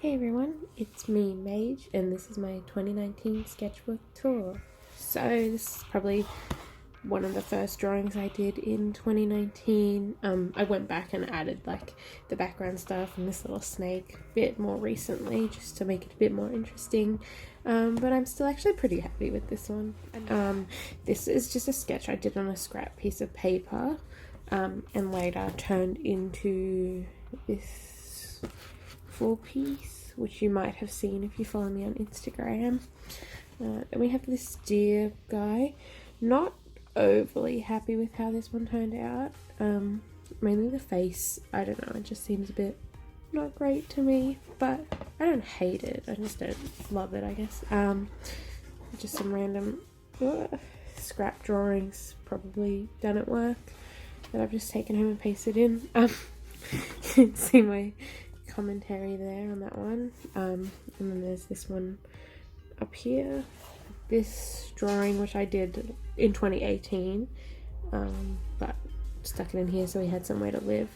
Hey everyone, it's me, Mage, and this is my 2019 Sketchbook Tour. So this is probably one of the first drawings I did in 2019. I went back and added like the background stuff and this little snake a bit more recently just to make it a bit more interesting. But I'm still actually pretty happy with this one. This is just a sketch I did on a scrap piece of paper and later turned into this full piece, which you might have seen if you follow me on Instagram. Then we have this deer guy. Not overly happy with how this one turned out. Mainly the face. I don't know, it just seems a bit not great to me, but I don't hate it. I just don't love it, I guess. Just some random scrap drawings, probably done at work, that I've just taken home and pasted in. You can see my commentary there on that one, and then there's this one up here, this drawing which I did in 2018, but stuck it in here so we had somewhere to live.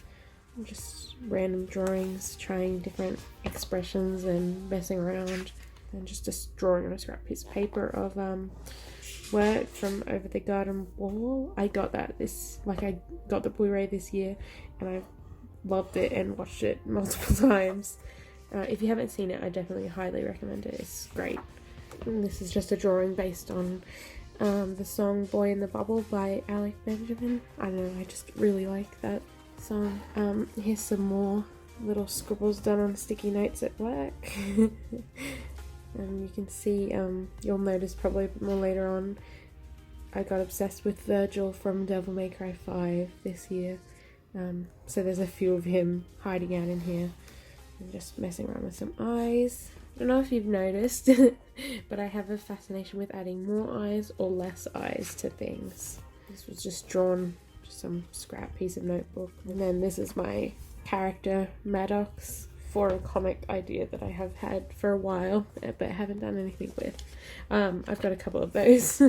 Just random drawings, trying different expressions and messing around, and just a drawing on a scrap piece of paper of work from Over the Garden Wall. I got I got the Blu-ray this year and I loved it and watched it multiple times. If you haven't seen it, I definitely highly recommend it. It's great. And this is just a drawing based on the song Boy in the Bubble by Alec Benjamin. I don't know, I just really like that song. Here's some more little scribbles done on sticky notes at work. You can see, you'll notice probably a bit more later on, I got obsessed with Virgil from Devil May Cry 5 this year. So there's a few of him hiding out in here and just messing around with some eyes. I don't know if you've noticed, but I have a fascination with adding more eyes or less eyes to things. This was just drawn, just some scrap piece of notebook. And then this is my character, Maddox, for a comic idea that I have had for a while, but haven't done anything with. I've got a couple of those.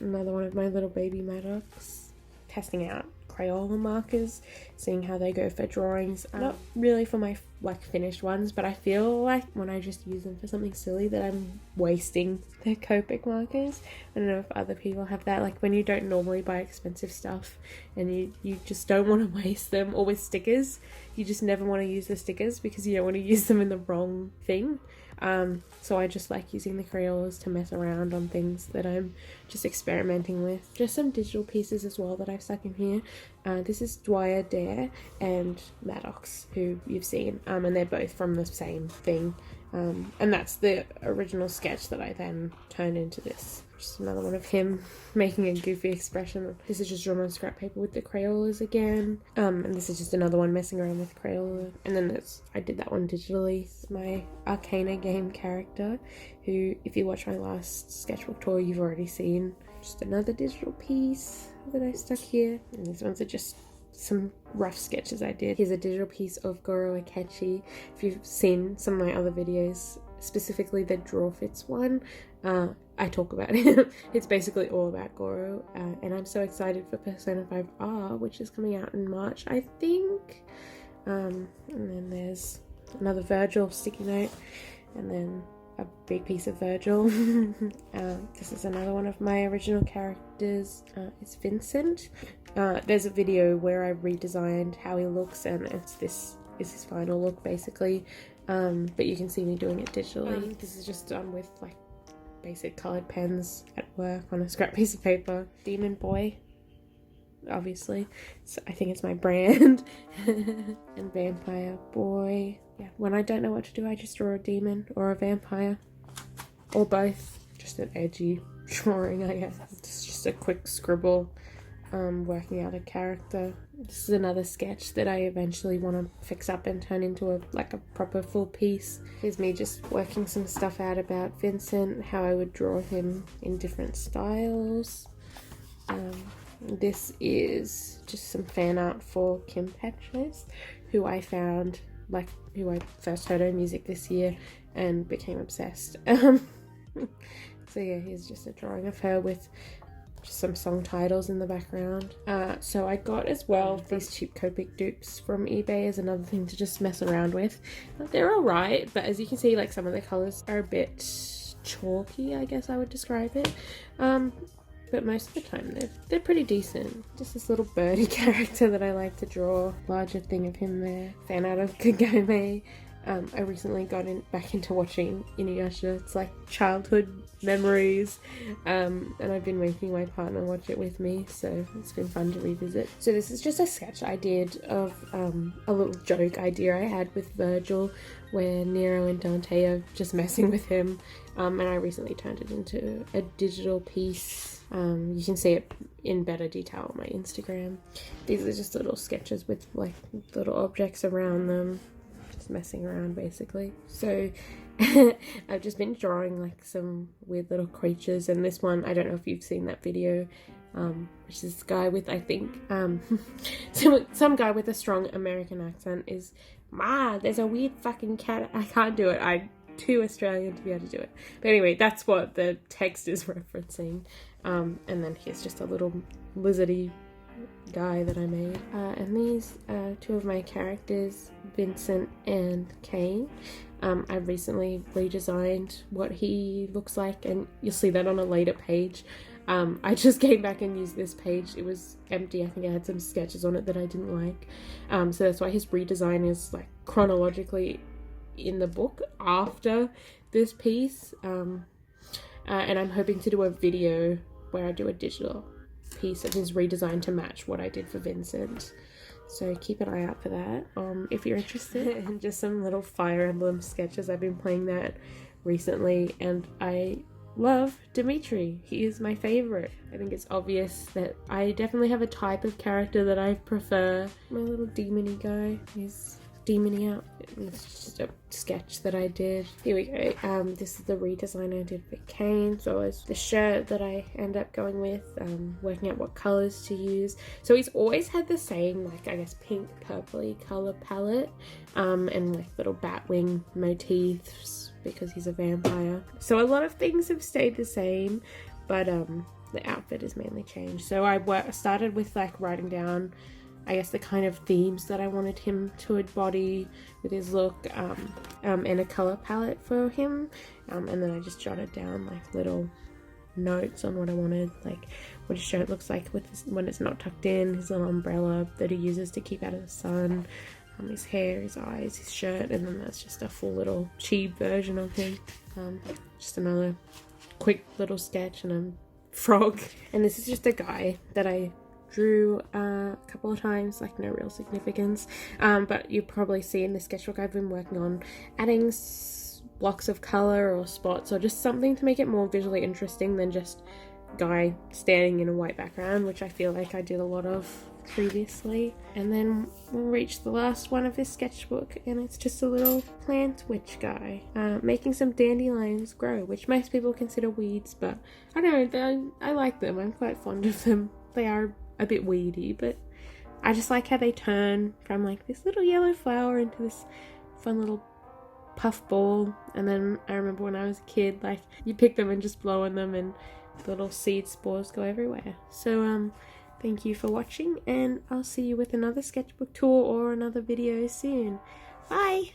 Another one of my little baby Maddox. Testing out Crayola markers, seeing how they go for drawings. Not really for my finished ones, but I feel like when I just use them for something silly that I'm wasting the Copic markers. I don't know if other people have that, like when you don't normally buy expensive stuff and you just don't want to waste them. Or with stickers, you just never want to use the stickers because you don't want to use them in the wrong thing. So I just like using the Crayolas to mess around on things that I'm just experimenting with. Just some digital pieces as well that I've stuck in here. This is Dwyer Dare and Maddox, who you've seen, and they're both from the same thing. And that's the original sketch that I then turned into this. Just another one of him making a goofy expression. This is just drawn on scrap paper with the Crayolas again. And this is just another one messing around with Crayola. And then I did that one digitally. It's my Arcana game character, who, if you watch my last sketchbook tour, you've already seen. Just another digital piece that I stuck here. And these ones are just some rough sketches I did. Here's a digital piece of Goro Akechi. If you've seen some of my other videos, specifically the Draw Fits one, I talk about it. It's basically all about Goro, and I'm so excited for Persona 5R, which is coming out in March, I think. And then there's another Virgil sticky note, and then a big piece of Virgil. This is another one of my original characters. It's Vincent. There's a video where I redesigned how he looks, and this is his final look basically. But you can see me doing it digitally. This is just done with like basic coloured pens at work on a scrap piece of paper. Demon Boy, obviously. So I think it's my brand. And Vampire Boy. Yeah, when I don't know what to do, I just draw a demon or a vampire. Or both. Just an edgy drawing, I guess. It's just a quick scribble. Working out a character. This is another sketch that I eventually want to fix up and turn into a proper full piece. Here's me just working some stuff out about Vincent, how I would draw him in different styles. This is just some fan art for Kim Petras, who I found, who I first heard her music this year and became obsessed. So yeah, here's just a drawing of her with just some song titles in the background. So I got as well these cheap Copic dupes from eBay as another thing to just mess around with. They're alright, but as you can see, like some of the colours are a bit chalky, I guess I would describe it. But most of the time they're pretty decent. Just this little birdie character that I like to draw. Larger thing of him there. Fan out of Kagome. I recently got back into watching Inuyasha. It's like childhood memories, and I've been making my partner watch it with me, so it's been fun to revisit. So this is just a sketch I did of a little joke idea I had with Virgil, where Nero and Dante are just messing with him, and I recently turned it into a digital piece. You can see it in better detail on my Instagram. These are just little sketches with like little objects around them. Messing around basically. So I've just been drawing like some weird little creatures, and this one, I don't know if you've seen that video, which is this guy with, I think, some guy with a strong American accent is, there's a weird fucking cat. I can't do it. I'm too Australian to be able to do it. But anyway, that's what the text is referencing. And then here's just a little lizardy guy that I made. And these are two of my characters, Vincent and Kane. I recently redesigned what he looks like, and you'll see that on a later page. I just came back and used this page. It was empty. I think I had some sketches on it that I didn't like. So that's why his redesign is like chronologically in the book after this piece. And I'm hoping to do a video where I do a digital piece of his redesign to match what I did for Vincent. So keep an eye out for that if you're interested. And just some little Fire Emblem sketches. I've been playing that recently, and I love Dimitri. He is my favorite. I think it's obvious that I definitely have a type of character that I prefer. My little demony guy is demony outfit. It's just a sketch that I did. Here we go. This is the redesign I did for Kane. So it's the shirt that I end up going with, working out what colors to use. So he's always had the same, like, I guess, pink purpley color palette, and like little bat wing motifs because he's a vampire. So a lot of things have stayed the same, but the outfit has mainly changed. So I started with like writing down, I guess, the kind of themes that I wanted him to embody with his look, and a color palette for him, and then I just jotted down like little notes on what I wanted, like what his shirt looks like when it's not tucked in, his little umbrella that he uses to keep out of the sun, his hair, his eyes, his shirt, and then that's just a full little cheap version of him. Just another quick little sketch and a frog. And this is just a guy that I drew a couple of times, like no real significance, but you probably see in the sketchbook I've been working on adding blocks of color or spots or just something to make it more visually interesting than just guy standing in a white background, which I feel like I did a lot of previously. And then we'll reach the last one of this sketchbook, and it's just a little plant witch guy making some dandelions grow, which most people consider weeds, but I don't know, I like them. I'm quite fond of them. They are a bit weedy, but I just like how they turn from like this little yellow flower into this fun little puff ball. And then I remember when I was a kid, like you pick them and just blow on them and the little seed spores go everywhere. So thank you for watching, and I'll see you with another sketchbook tour or another video soon. Bye!